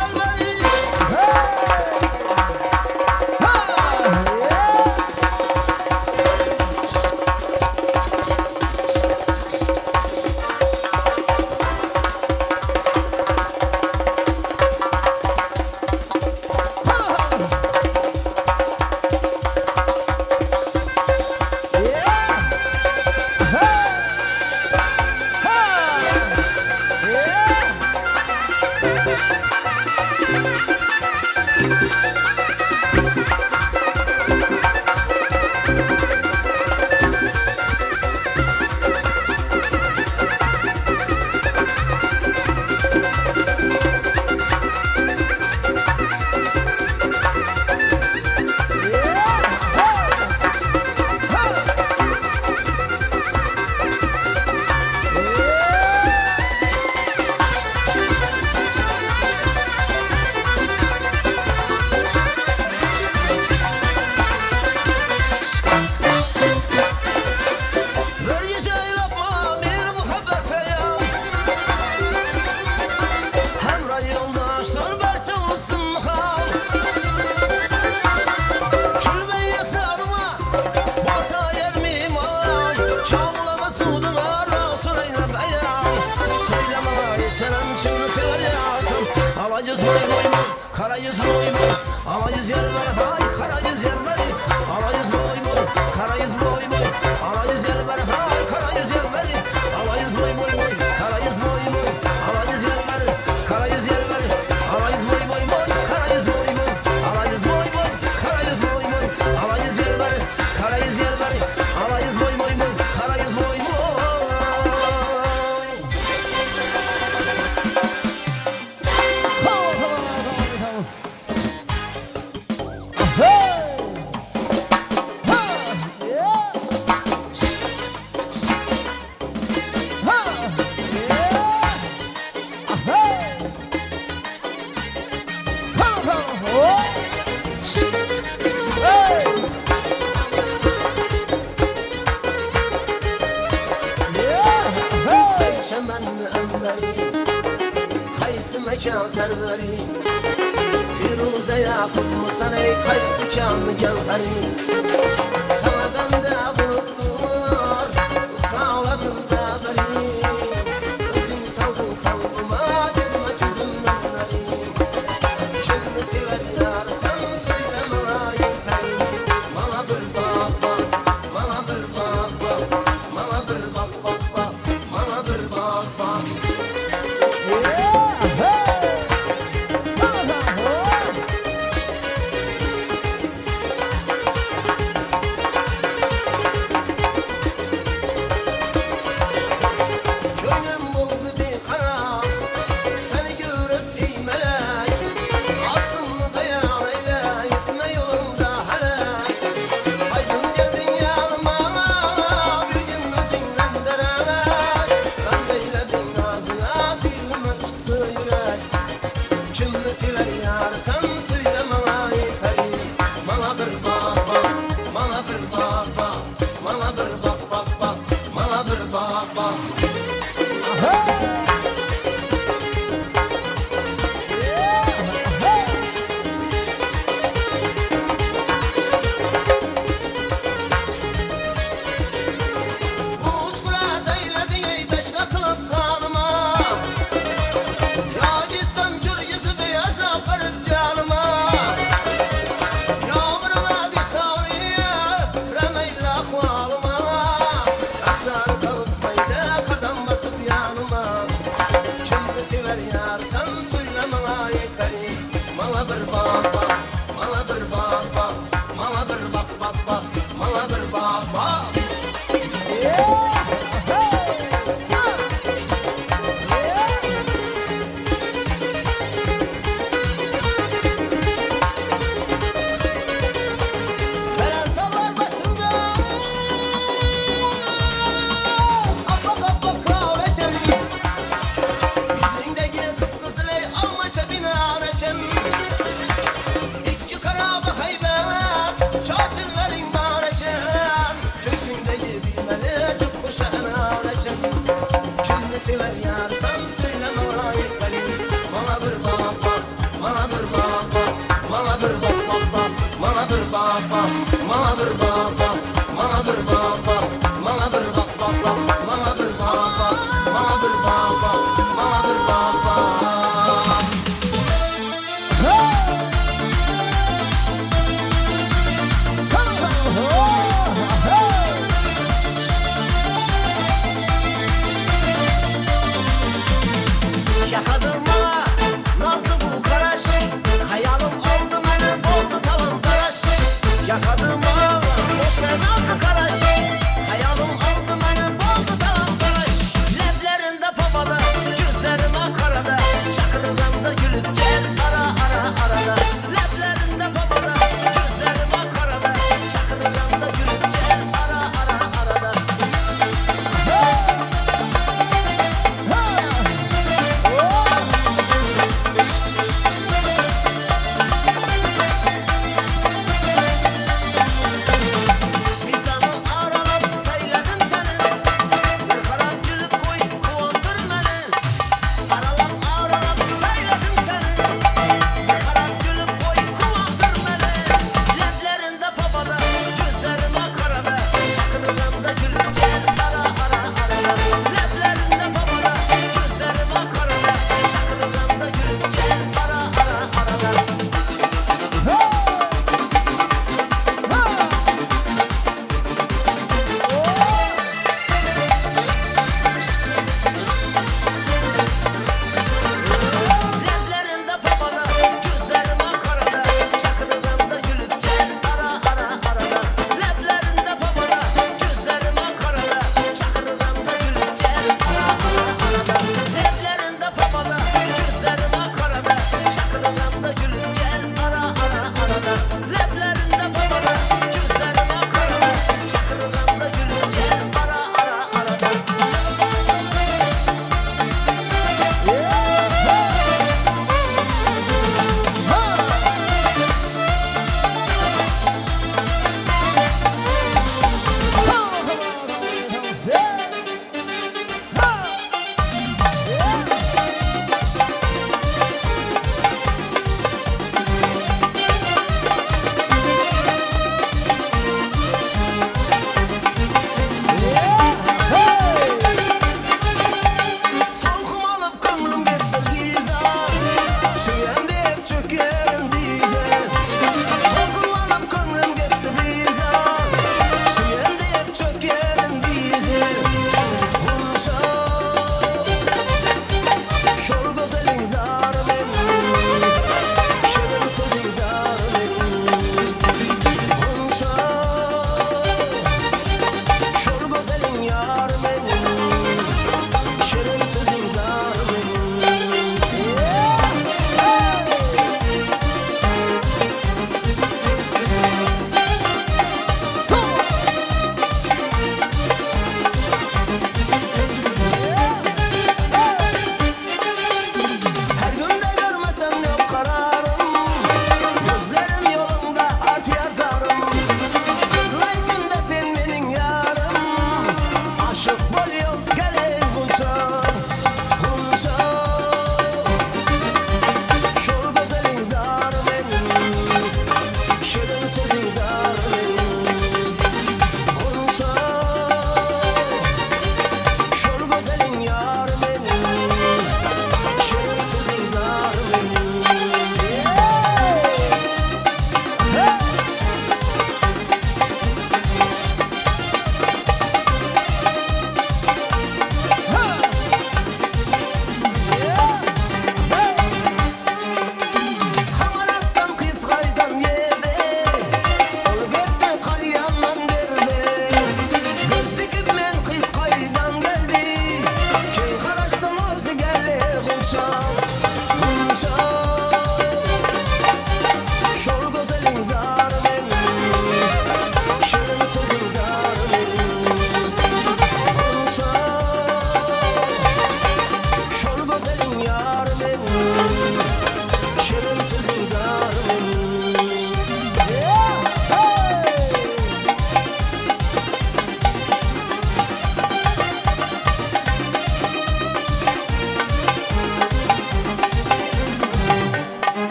Böyle şey yapma bir muhabbete ya, Hemra yoldaştır berçe uzdun kan, külmeyi yaksanıma basa yer mimar, Şamulama sudun arasın eyle beyan, söyle bana yesenem şimdi seviyorsan, alacağız boy boy boy, karayız boy boy, alacağız yerler hay, karayız yerleri, alacağız boy boy, karayız boy boy, alacağız yerler hay, karayız yerleri, alacağız boy boy boy, karayız boy boy, alacağız yerleri, karayız yerleri, alacağız boy boy boy, karayız boy boy, alacağız boy boy, karayız boy boy, alacağız yerleri, karayız yerleri, alacağız boy boy boy, karayız boy boy. Hey! mekan serveri Firuze Yakup musan ey kaysı kanlı gevheri Sana bende bulutlar Sağlamında beri Özün saldın kalbıma Gitme çözümden beri Şimdi sever yar sen söyle bana yeter Bana bir bak bak Bana bir bak bak Bana bir bak bak bak Bana bir bak bak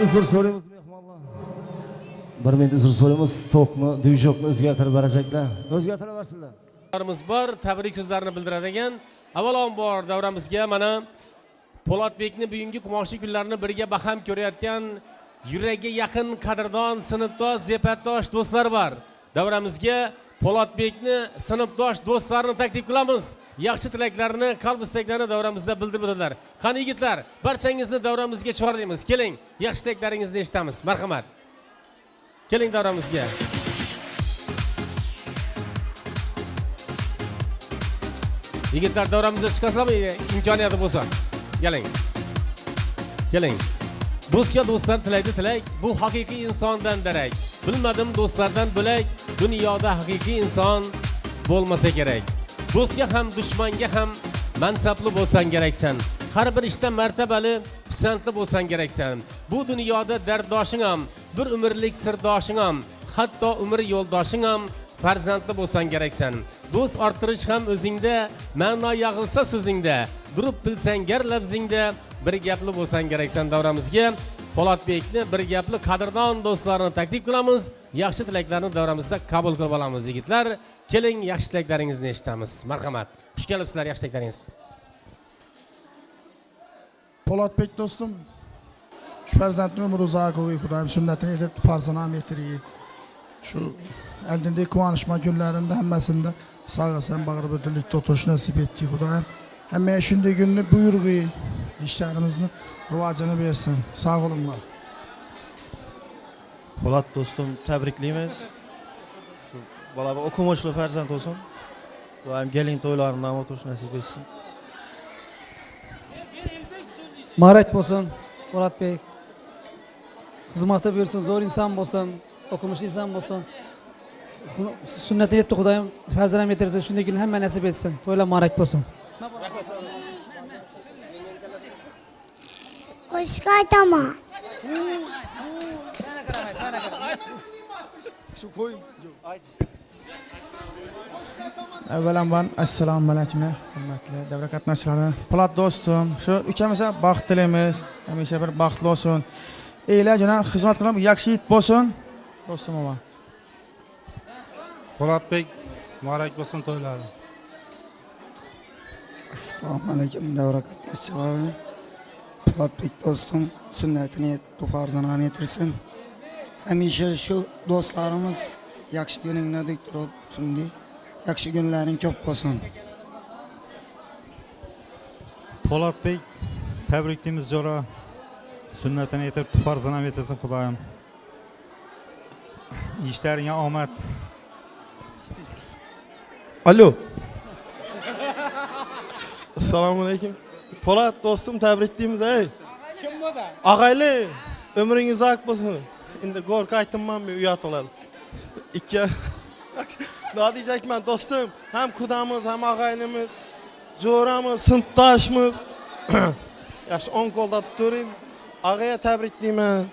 mingta so'z so'raymiz mehmonlar. Bir mingta so'z so'raymiz. To'qni, duyjokni o'zgartirib beracaklar. O'zgartiraversinlar. So'zlarimiz bor, tabrik so'zlarini bildiradigan. Avvalambor davramizga mana Po'latbekni bugungi qumoshli kunlarini birga baham ko'rayotgan yuragiga yaqin qadrdon, sinfdosh, zepatdosh do'stlar bor. Davramizga Po'latbekni sinfdosh do'stlarini taklif qilamiz. Yaxshi tilaklarini, qalb istaklarini davramizda bildirib o'tadilar. Qani yigitlar, barchangizni davramizga chorlaymiz. Keling, yaxshi tilaklaringizni eshitamiz. Marhamat. Keling davramizga. Yigitlar davramizga chiqasizlarmi? Imkoniyati bo'lsa. Keling. Keling. Do'stga do'stlar tilaydi tilak, bu haqiqiy insondan darak. Bilmadim do'stlardan bo'lak, dunyoda haqiqiy inson bo'lmasa kerak. Do'stga ham, dushmanga ham mansabli bo'lsan keraksan. Har bir ishda martabali, pisandli bo'lsan keraksan. Bu dunyoda darddoshing ham, bir umrlik sirdoshing ham, hatto umr yo'ldoshing ham farzandli bo'lsan keraksan. Do'st orttirish ham o'zingda, ma'no yag'ilsa so'zingda, durib bilsang gar labzingda, bir gapli bo'lsan keraksan. Davramizga Po'latbekni bir gapli qadrdon do'stlarini taklif qilamiz. Yaxshi tilaklarni davramizda qabul qilib olamiz yigitlar. Keling, yaxshi tilaklaringizni eshitamiz. Marhamat. Xush kelibsizlar yaxshi tilaklaringiz. Po'latbek do'stim, shu farzandni umri uzoq bo'lsin, Xudoyim sunnatini yetirib farzand ham yetirib. Shu oldingi quvonishma kunlarida hammasida sog'asan, bag'ri birlikda o'tirish nasib etdi Xudoyim. Hamma shunday kunni buyurg'i, ishlarimizni rivojini bersin. Sog' bo'linglar. Po'lat do'stim, tabriklaymiz. Shu bola o'qimoqchi farzand bo'lsin. Xudoyim kelin to'ylaridan o'tish nasib etsin. Marak bo'lsin, Po'latbek. Xizmati bersin, zo'r inson bo'lsin, o'qimishli inson bo'lsin. Sunnatga yetdi Xudoyim, farzand ham yetirsin, shunday kun hamma nasib etsin. To'ylar marak bo'lsin. Qo'shiq aytaman. Shu qo'y. Avvalambor assalomu alaykum, hurmatli davra qatnashchilari. Po'lat do'stim, shu ukamizni baxt tilaymiz. Hamisha bir baxtli bo'lsin. Eylar jana xizmat qilib, yaxshi yigit bo'lsin. Do'stim o'ma. Po'latbek muborak bo'lsin to'ylari. Assalomu alaykum davra qatnashchilari. Po'latbek do'stim sunnatini yetib farzandini yetirsin. Hamisha shu do'stlarimiz yaxshi kuningdek turib, shunday yaxshi kunlaring ko'p bo'lsin. Po'latbek tabriklaymiz jo'ra. Sunnatini yetirib farzand ham yetirsin Xudoyim. İşlariga omad. Alo. Assalomu alaykum. Po'lat do'stim, tabriklaymiz ey. Kim bu da? Ag'ayli, umringiz uzoq bo'lsin. Endi go'rga aytdim-man, men uyat oladi. Ikki Nima diyecekman do'stim, ham kudamiz, ham ag'aynimiz, jo'ramiz, sinfdoshimiz. Yaxshi o'ng qo'lda tutib turing. Ag'aya tabriklayman.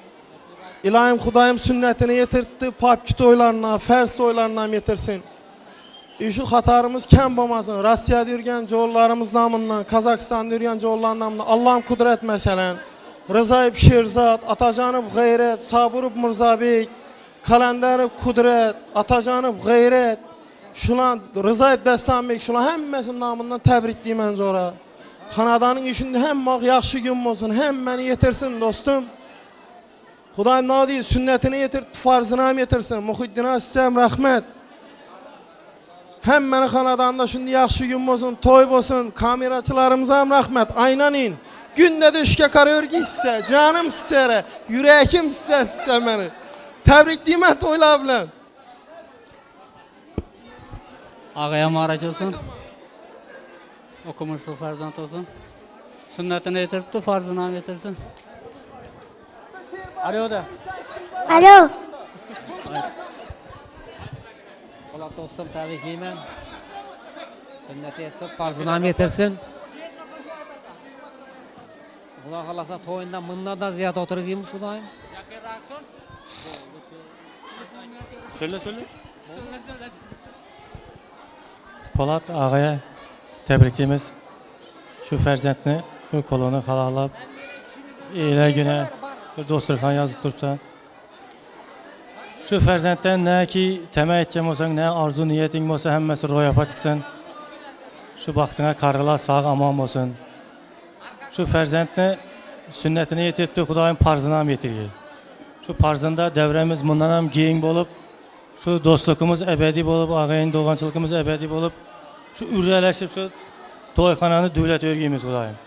Ilohim Xudoyim sunnatini yetirdi, popki to'ylarni, farz to'ylarni ham yetirsin. Şu xatarımız kam bo'lmasin. Rossiyada yurgan jo'rlarimiz nomidan, Qozog'istonda yurgan jo'rlar nomidan Allohim qudrat masalan, Rizoyev Sherzod, Atajonov G'ayrat, Saburov Mirzobek, Qalandarov Qudrat, Atajonov G'ayrat, shular Rizoyev Dastanbek, shular hammasini nomidan tabriklayman jo'ra. Xonadonning ishida hamma yaxshi kun bo'lsin, hammani yetirsin do'stim. Xudoyim nodi sunnatini yetirib, farzini ham yetirsin. Muhiddin Aslam rahmat. Hammani xonadonda shunday yaxshi kun bo'lsin, to'y bo'lsin. Kamerachilarimizga ham rahmat. Aynanin. Günde düşke qarayvergizsa, canım sizlere, yüreğim size meni. Tabriklayman to'ylar bilan. Ağaya muharaj olsun. Okumuşlu farzand olsun. Sünnetini yetirip de farzını ham yetirsin. Alo da. Alo. Po'lat do'stim, tabriklayman. Sünneti yetirip farzını ham yetirsin. Xudo xolasa to'yinda bundan ziyod o'tirgimiz Xudoyim. Söyle. Po'lat ağaya tebriklaymiz. Şu farzandni, şu qo'lini halollab, ela güne bir dosturxon yozib turibsa. Shu farzanddan neki tamak etgan bo'lsang, ne arzu niyating bo'lsa hammasi ro'yobga chiqsin. Shu baxtingga qarilar sog' omon bo'lsin. Shu farzandni sunnatini yetiribdi, Xudoyim farzini ham yetirgay. Shu farzanda davramiz bundan ham keng bo'lib, shu do'stligimiz abadiy bo'lib, og'ayin do'g'onchiligimiz abadiy bo'lib, shu uralashib shu to'yxonani davlat o'rgaymiz Xudoyim.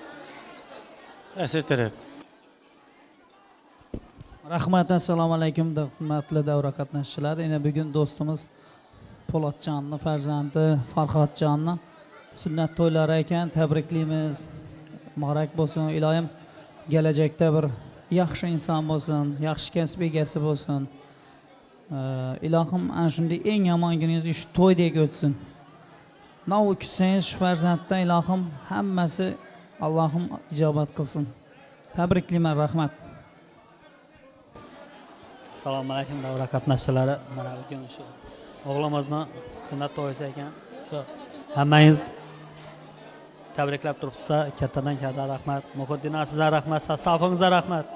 Asirtirib. Rahmat, assalomu alaykum hurmatli davra qatnashchilari. Yana bugun do'stimiz Po'latjonning farzandi Farhodjonni sunnat to'ylari ekan, tabriklaymiz. Muborak bo'lsin. Ilohim kelajakda bir yaxshi inson bo'lsin, yaxshi kasb egasi bo'lsin. Ilohim ana shunday eng yomon kuningiz shu to'ydek o'tsin. Nav kutsangiz shu farzanddan ilohim hammasi Allohim ijobat qilsin. Tabriklayman, rahmat. Assalomu alaykum davra qatnashchilari. Mana bugun shu o'g'limizni sunnat to'yisi ekan. Shu hammangiz tabriklab turibsiz. Kattadan katta rahmat. Muhiddin sizga rahmat, safingizga rahmat.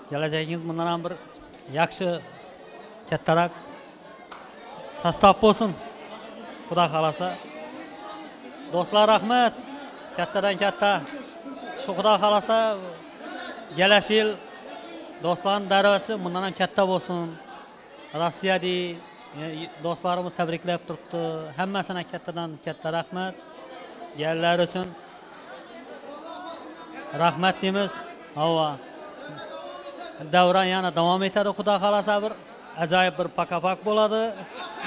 Kelajagingiz bundan ham bir yaxshi kattaroq sassab bo'lsin. Xudo xolasa. Do'stlar rahmat. Kattadan katta. Shu Xudo xolasa kelasi yil do'stlarning darajasi bundan ham katta bo'lsin. Rossiyada do'stlarimiz tabriklab turibdi. Hammasina kattadan katta rahmat. Yerlar uchun rahmat deymiz. Havo. Davron yana davom etadi. Xudo xolasa bir ajoyib bir pakapaq bo'ladi.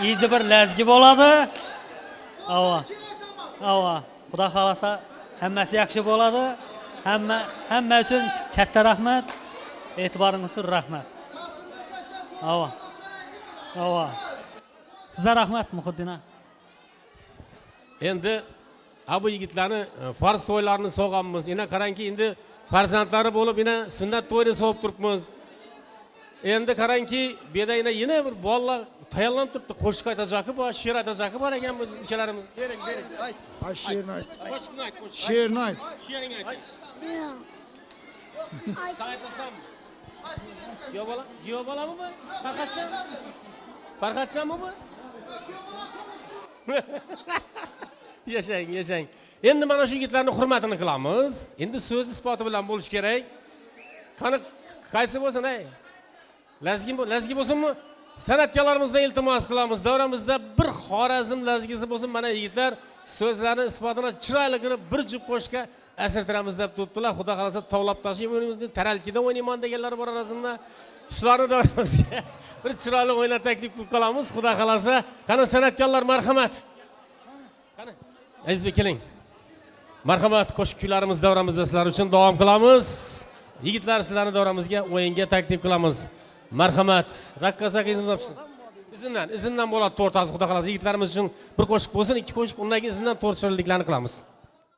Iyice bir lazgi bo'ladi. Havo. Xudo xolasa hammasi yaxshi bo'ladi. Hamma uchun katta rahmat. E'tiboringiz uchun rahmat. Havo. Sizga rahmat Muhiddin. Endi bu yigitlarni farz to'ylarini so'g'amiz. Yana qarangki, endi farzandlari bo'lib, yana sunnat to'yini so'g'ib turibmiz. Endi qarangki, bedayna yana bir bolalar tayyorlanib turibdi. Qo'shiq aytajoki bor, she'r aytajoki bor ekan bu ukalarimiz. Bering, ayt. Ay she'rni ayt. Qo'shiqni ayt. She'rni ayt. She'ring ayt. Sen aytasam. Yo bola mı bu? Farhatcan mı bu? Yaşayın. Endi mana shu yigitlarning hurmatini qilamiz. Endi so'z isboti bilan bo'lish kerak. Qani qaysi bo'lsin, ey? Lazgi bo'lsinmi? San'atkorlarimizdan iltimos qilamiz. Davramizda bir Xorazm lazgisi bo'lsin. Mana yigitlar so'zlarni isbotini chiroyli qilib bir jup qo'shga asirtiramiz deb turibdilar. Xudo xolasa tovlab tashlaymiz. Taralkida o'ynayman deganlar bor orasida. Shularni davramizga bir chiroyli o'yinlar taklif qilib qolamiz. Xudo xolasa. Qani san'atkorlar marhamat. Qani Azizbek keling. Marhamat, qo'shiq kuylarimiz davramizda sizlar uchun davom qilamiz. Yigitlar sizlarni davramizga o'yinga taklif qilamiz. Marhamat. Raqqasakingiz bo'lsin. Izindan bo'ladi to'rtasi Xudo xolasa. Yigitlarimiz uchun bir qo'shiq bo'lsin, ikki qo'shiq, undan keyin izindan to'rt shirinliklarni qilamiz.